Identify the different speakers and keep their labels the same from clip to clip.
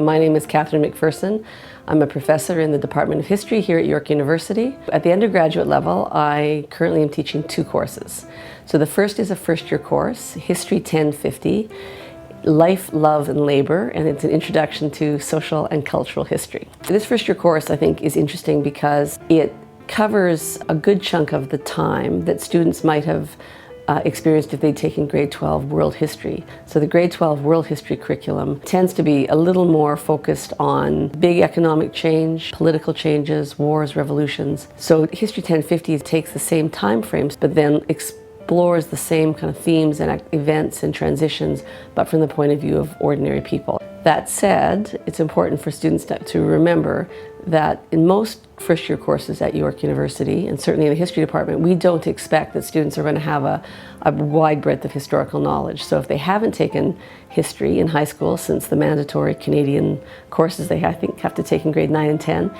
Speaker 1: My name is Kathryn McPherson. I'm a professor in the Department of History here at York University. At the undergraduate level, I currently am teaching two courses. So the first is a first-year course, History 1050, Life, Love, and Labor, and it's an introduction to social and cultural history. This first-year course, I think, is interesting because it covers a good chunk of the time that students might have experienced if they'd taken grade 12 world history. So the grade 12 world history curriculum tends to be a little more focused on big economic change, political changes, wars, revolutions. So History 1050 takes the same time frames but then explores the same kind of themes and events and transitions, but from the point of view of ordinary people. That said, it's important for students to remember that in most first-year courses at York University, and certainly in the history department, we don't expect that students are going to have a wide breadth of historical knowledge. So if they haven't taken history in high school since the mandatory Canadian courses they, I think, have to take in grade 9 and 10,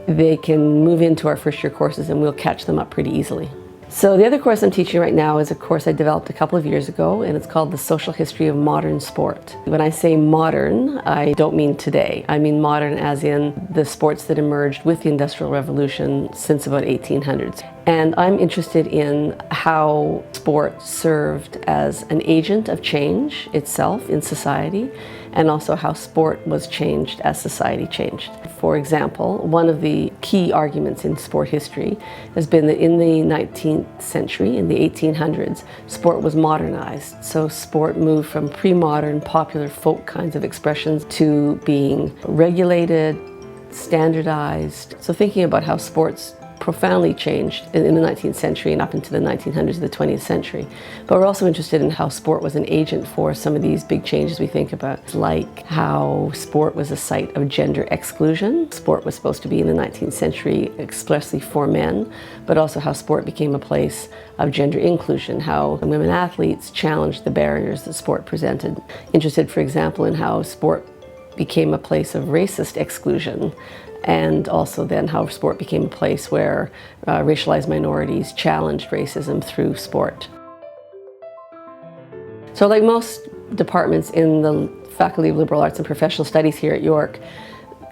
Speaker 1: they can move into our first-year courses and we'll catch them up pretty easily. So the other course I'm teaching right now is a course I developed a couple of years ago, and it's called The Social History of Modern Sport. When I say modern, I don't mean today. I mean modern as in the sports that emerged with the Industrial Revolution since about 1800s. And I'm interested in how sport served as an agent of change itself in society, and also how sport was changed as society changed. For example, one of the key arguments in sport history has been that in the 19th century, in the 1800s, sport was modernized. So sport moved from pre-modern, popular folk kinds of expressions to being regulated, standardized. So thinking about how sports profoundly changed in the 19th century and up into the 1900s of the 20th century. But we're also interested in how sport was an agent for some of these big changes we think about, like how sport was a site of gender exclusion. Sport was supposed to be in the 19th century expressly for men, but also how sport became a place of gender inclusion, how women athletes challenged the barriers that sport presented. Interested, for example, in how sport became a place of racist exclusion, and also then how sport became a place where racialized minorities challenged racism through sport. So like most departments in the Faculty of Liberal Arts and Professional Studies here at York,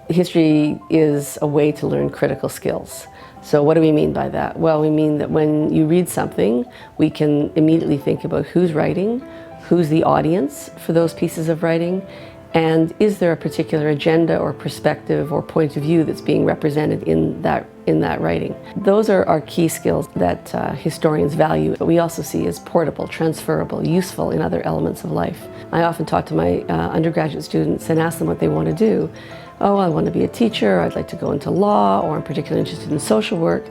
Speaker 1: history is a way to learn critical skills. So what do we mean by that? Well, we mean that when you read something, we can immediately think about who's writing, who's the audience for those pieces of writing, and is there a particular agenda or perspective or point of view that's being represented in that writing? Those are our key skills that historians value, but we also see as portable, transferable, useful in other elements of life. I often talk to my undergraduate students and ask them what they want to do. Oh, I want to be a teacher, I'd like to go into law, or I'm particularly interested in social work.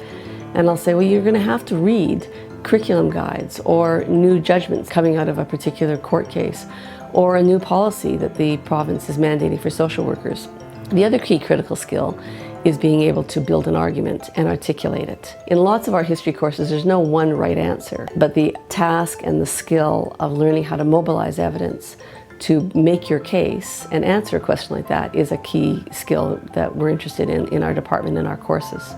Speaker 1: And I'll say, well, you're going to have to read curriculum guides or new judgments coming out of a particular court case, or a new policy that the province is mandating for social workers. The other key critical skill is being able to build an argument and articulate it. In lots of our history courses, there's no one right answer, but the task and the skill of learning how to mobilize evidence to make your case and answer a question like that is a key skill that we're interested in our department and our courses.